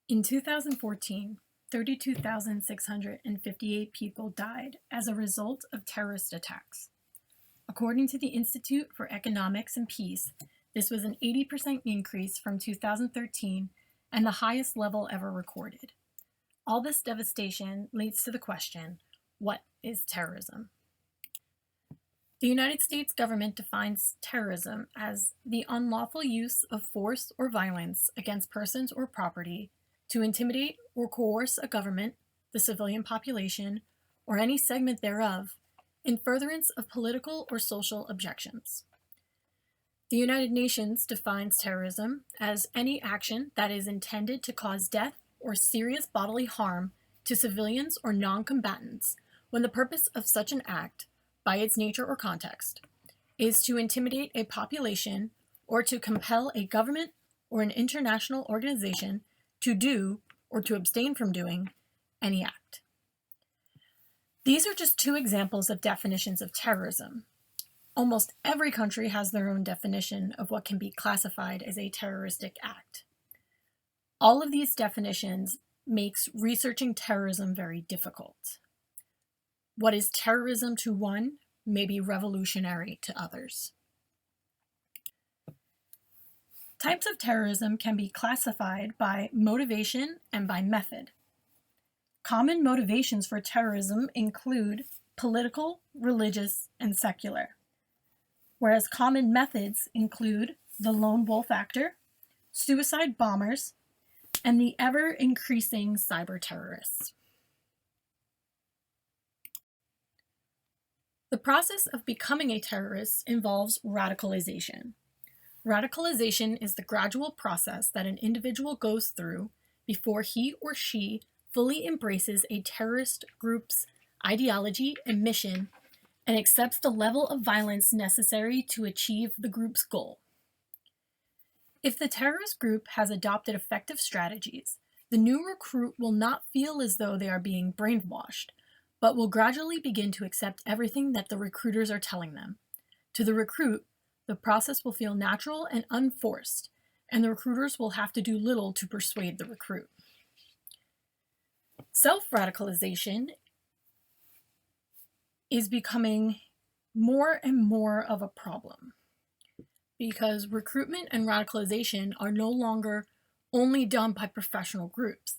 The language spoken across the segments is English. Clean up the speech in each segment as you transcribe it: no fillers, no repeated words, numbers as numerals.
In 2014, 32,658 people died as a result of terrorist attacks. According to the Institute for Economics and Peace, this was an 80% increase from 2013 and the highest level ever recorded. All this devastation leads to the question, what is terrorism? The United States government defines terrorism as the unlawful use of force or violence against persons or property to intimidate or coerce a government, the civilian population, or any segment thereof, in furtherance of political or social objections. The United Nations defines terrorism as any action that is intended to cause death or serious bodily harm to civilians or non-combatants when the purpose of such an act, by its nature or context, is to intimidate a population or to compel a government or an international organization to do or to abstain from doing any act. These are just two examples of definitions of terrorism. Almost every country has their own definition of what can be classified as a terroristic act. All of these definitions makes researching terrorism very difficult. What is terrorism to one may be revolutionary to others. Types of terrorism can be classified by motivation and by method. Common motivations for terrorism include political, religious, and secular, whereas common methods include the lone wolf actor, suicide bombers, and the ever-increasing cyber terrorists. The process of becoming a terrorist involves radicalization. Radicalization is the gradual process that an individual goes through before he or she fully embraces a terrorist group's ideology and mission and accepts the level of violence necessary to achieve the group's goal. If the terrorist group has adopted effective strategies, the new recruit will not feel as though they are being brainwashed, but will gradually begin to accept everything that the recruiters are telling them. To the recruit, the process will feel natural and unforced, and the recruiters will have to do little to persuade the recruit. Self-radicalization is becoming more and more of a problem because recruitment and radicalization are no longer only done by professional groups.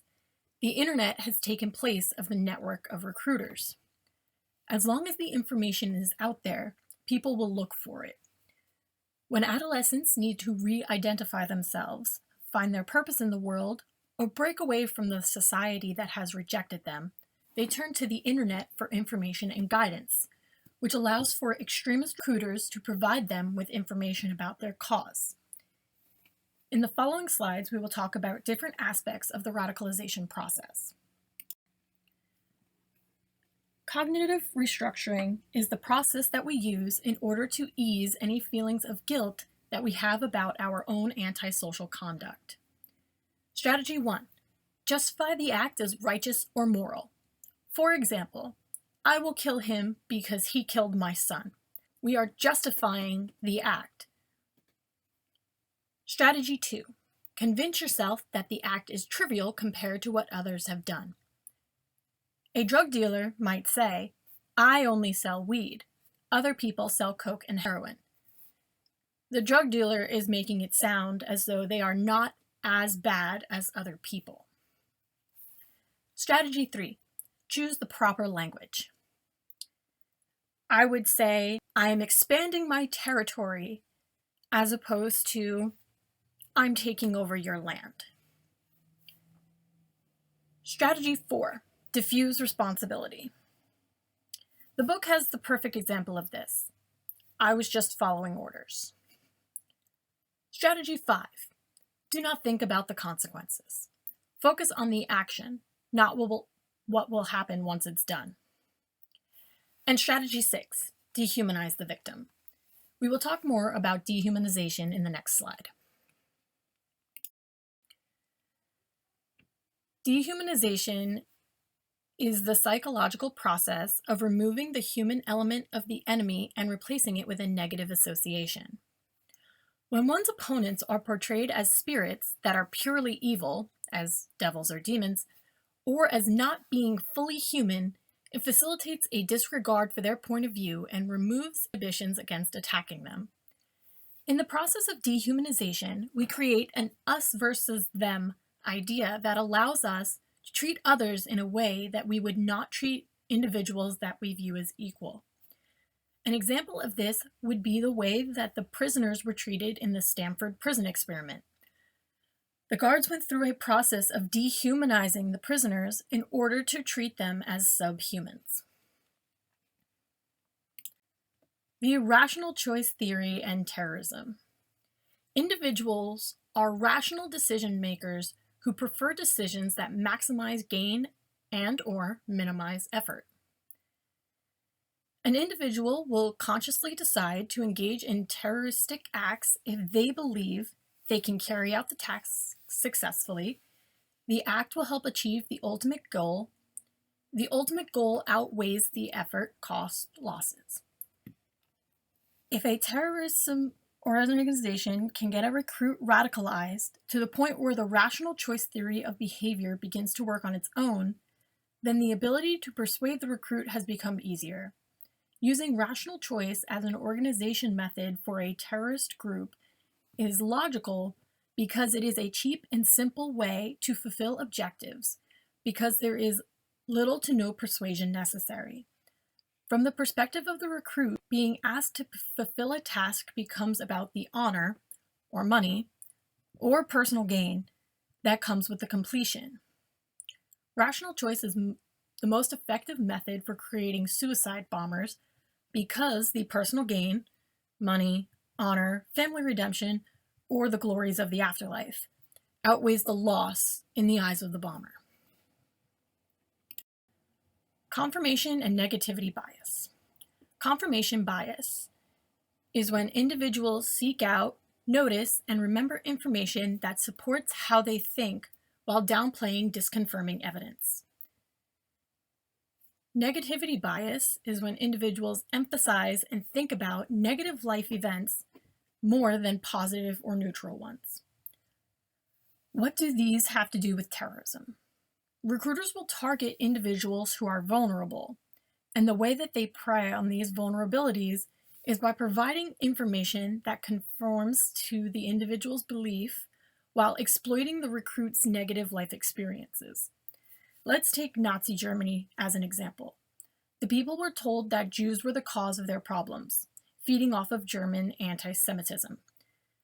The internet has taken place of the network of recruiters. As long as the information is out there, people will look for it. When adolescents need to re-identify themselves, find their purpose in the world, or break away from the society that has rejected them, they turn to the internet for information and guidance, which allows for extremist recruiters to provide them with information about their cause. In the following slides, we will talk about different aspects of the radicalization process. Cognitive restructuring is the process that we use in order to ease any feelings of guilt that we have about our own antisocial conduct. Strategy 1. Justify the act as righteous or moral. For example, I will kill him because he killed my son. We are justifying the act. Strategy 2. Convince yourself that the act is trivial compared to what others have done. A drug dealer might say, I only sell weed. Other people sell coke and heroin. The drug dealer is making it sound as though they are not as bad as other people. Strategy 3. Choose the proper language. I would say, I am expanding my territory as opposed to, I'm taking over your land. Strategy 4. Diffuse responsibility. The book has the perfect example of this. I was just following orders. Strategy 5. Do not think about the consequences. Focus on the action, not what will happen once it's done. And strategy 6. Dehumanize the victim. We will talk more about dehumanization in the next slide. Dehumanization is the psychological process of removing the human element of the enemy and replacing it with a negative association. When one's opponents are portrayed as spirits that are purely evil, as devils or demons, or as not being fully human, it facilitates a disregard for their point of view and removes inhibitions against attacking them. In the process of dehumanization, we create an us versus them idea that allows us to treat others in a way that we would not treat individuals that we view as equal. An example of this would be the way that the prisoners were treated in the Stanford prison experiment. The guards went through a process of dehumanizing the prisoners in order to treat them as subhumans. The irrational choice theory and terrorism. Individuals are rational decision makers who prefer decisions that maximize gain and/or minimize effort. An individual will consciously decide to engage in terroristic acts if they believe they can carry out the task successfully. The act will help achieve the ultimate goal. The ultimate goal outweighs the effort, cost, losses. If a terrorism organization can get a recruit radicalized to the point where the rational choice theory of behavior begins to work on its own, then the ability to persuade the recruit has become easier. Using rational choice as an organization method for a terrorist group is logical because it is a cheap and simple way to fulfill objectives, because there is little to no persuasion necessary. From the perspective of the recruit, being asked to fulfill a task becomes about the honor, or money, or personal gain that comes with the completion. Rational choice is the most effective method for creating suicide bombers because the personal gain, money, honor, family redemption, or the glories of the afterlife outweighs the loss in the eyes of the bomber. Confirmation and negativity bias. Confirmation bias is when individuals seek out, notice, and remember information that supports how they think while downplaying disconfirming evidence. Negativity bias is when individuals emphasize and think about negative life events more than positive or neutral ones. What do these have to do with terrorism? Recruiters will target individuals who are vulnerable, and the way that they prey on these vulnerabilities is by providing information that conforms to the individual's belief while exploiting the recruit's negative life experiences. Let's take Nazi Germany as an example. The people were told that Jews were the cause of their problems, feeding off of German anti-Semitism.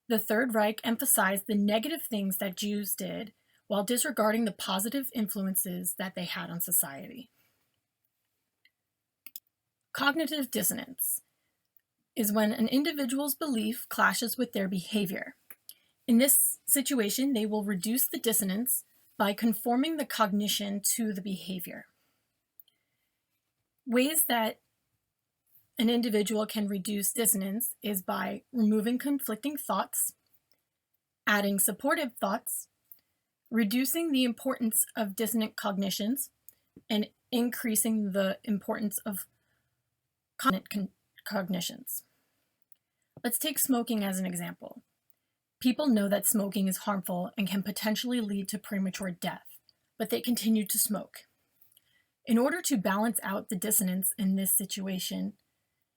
The Third Reich emphasized the negative things that Jews did while disregarding the positive influences that they had on society. Cognitive dissonance is when an individual's belief clashes with their behavior. In this situation, they will reduce the dissonance by conforming the cognition to the behavior. Ways that an individual can reduce dissonance is by removing conflicting thoughts, adding supportive thoughts, reducing the importance of dissonant cognitions, and increasing the importance of consonant cognitions. Let's take smoking as an example. People know that smoking is harmful and can potentially lead to premature death, but they continue to smoke. In order to balance out the dissonance in this situation,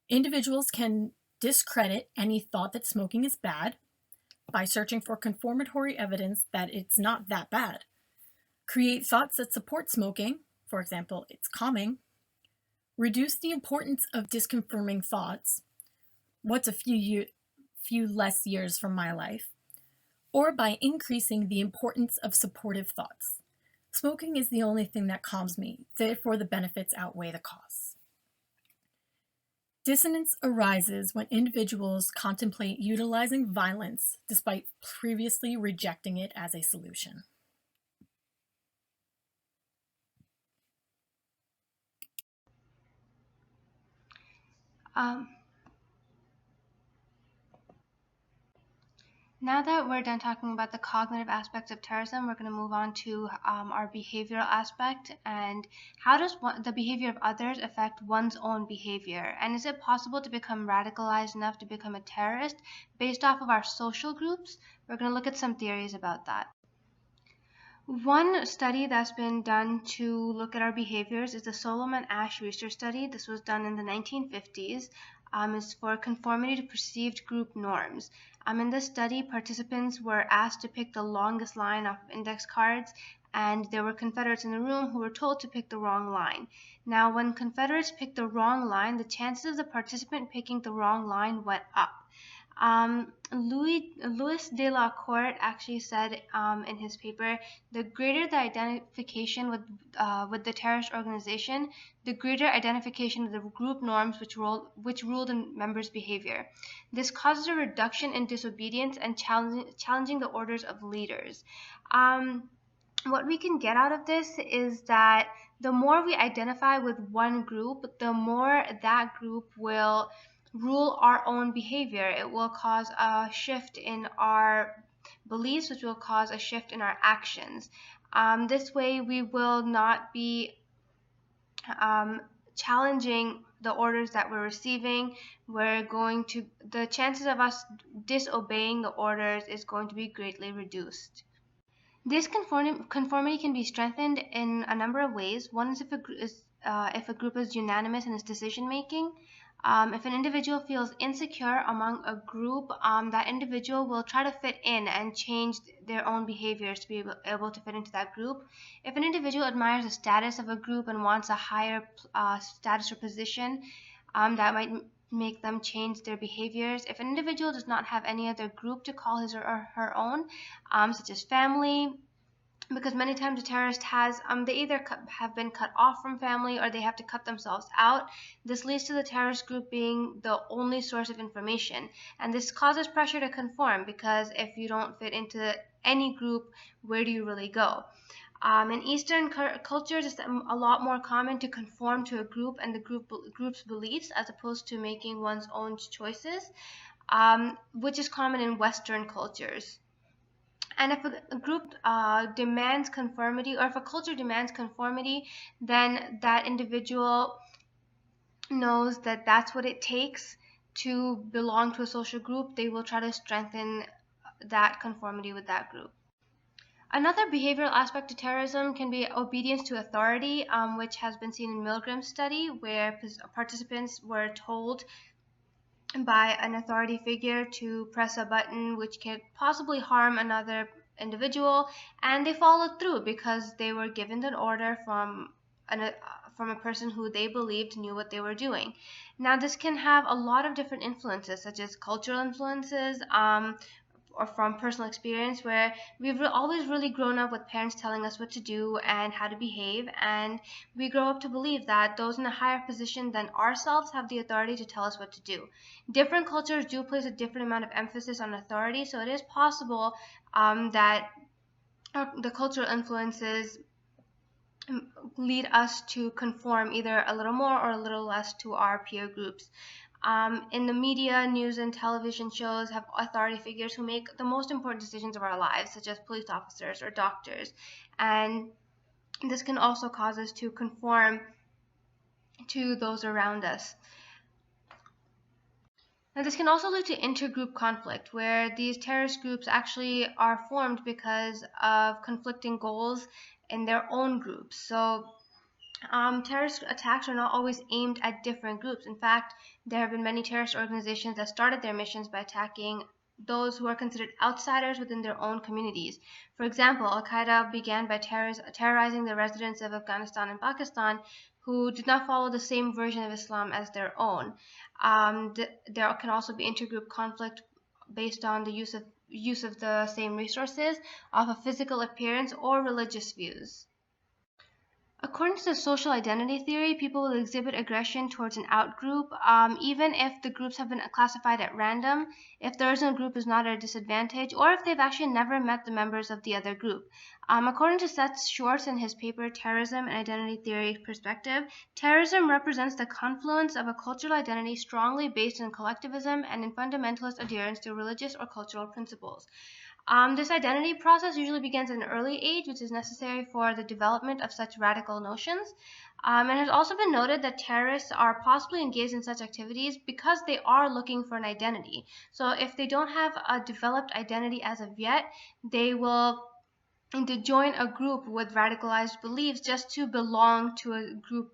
individuals can discredit any thought that smoking is bad by searching for confirmatory evidence that it's not that bad. Create thoughts that support smoking, for example, it's calming. Reduce the importance of disconfirming thoughts, what's a few less years from my life, or by increasing the importance of supportive thoughts. Smoking is the only thing that calms me, therefore the benefits outweigh the costs. Dissonance arises when individuals contemplate utilizing violence despite previously rejecting it as a solution. Now that we're done talking about the cognitive aspects of terrorism, we're going to move on to our behavioral aspect and how does the behavior of others affect one's own behavior? And is it possible to become radicalized enough to become a terrorist based off of our social groups? We're going to look at some theories about that. One study that's been done to look at our behaviors is the Solomon Asch research study. This was done in the 1950s. It's for conformity to perceived group norms. In this study, participants were asked to pick the longest line off of index cards, and there were Confederates in the room who were told to pick the wrong line. Now, when Confederates picked the wrong line, the chances of the participant picking the wrong line went up. Louis de la Corte actually said in his paper, the greater the identification with the terrorist organization, the greater identification of the group norms which rule the members' behavior. This causes a reduction in disobedience and challenging the orders of leaders. What we can get out of this is that the more we identify with one group, the more that group will rule our own behavior. It will cause a shift in our beliefs, which will cause a shift in our actions. This way, we will not be challenging the orders that we're receiving. The chances of us disobeying the orders is going to be greatly reduced. This conformity can be strengthened in a number of ways. One is if a group is unanimous in its decision making. If an individual feels insecure among a group, that individual will try to fit in and change their own behaviors to be able to fit into that group. If an individual admires the status of a group and wants a higher status or position, that might make them change their behaviors. If an individual does not have any other group to call his or her own, such as family, because many times a terrorist they either have been cut off from family or they have to cut themselves out. This leads to the terrorist group being the only source of information, and this causes pressure to conform, because if you don't fit into any group, where do you really go? In Eastern cultures, it's a lot more common to conform to a group and the group's beliefs as opposed to making one's own choices, which is common in Western cultures. And if a group demands conformity, or if a culture demands conformity, then that individual knows that that's what it takes to belong to a social group. They will try to strengthen that conformity with that group. Another behavioral aspect of terrorism can be obedience to authority, which has been seen in Milgram's study, where participants were told by an authority figure to press a button which could possibly harm another individual, and they followed through because they were given an order from a person who they believed knew what they were doing. Now, this can have a lot of different influences, such as cultural influences, or from personal experience, where we've always really grown up with parents telling us what to do and how to behave, and we grow up to believe that those in a higher position than ourselves have the authority to tell us what to do. Different cultures do place a different amount of emphasis on authority, so it is possible that the cultural influences lead us to conform either a little more or a little less to our peer groups. In the media, news, and television shows have authority figures who make the most important decisions of our lives, such as police officers or doctors. And this can also cause us to conform to those around us. Now, this can also lead to intergroup conflict, where these terrorist groups actually are formed because of conflicting goals in their own groups. So terrorist attacks are not always aimed at different groups. In fact, there have been many terrorist organizations that started their missions by attacking those who are considered outsiders within their own communities. For example, Al-Qaeda began by terrorizing the residents of Afghanistan and Pakistan who did not follow the same version of Islam as their own. There can also be intergroup conflict based on the use of the same resources, of a physical appearance, or religious views. According to the social identity theory, people will exhibit aggression towards an outgroup, even if the groups have been classified at random, if the original group is not at a disadvantage, or if they've actually never met the members of the other group. According to Seth Schwartz in his paper Terrorism and Identity Theory Perspective, terrorism represents the confluence of a cultural identity strongly based in collectivism and in fundamentalist adherence to religious or cultural principles. This identity process usually begins at an early age, which is necessary for the development of such radical notions. And it has also been noted that terrorists are possibly engaged in such activities because they are looking for an identity. So if they don't have a developed identity as of yet, they will and to join a group with radicalized beliefs just to belong to a group.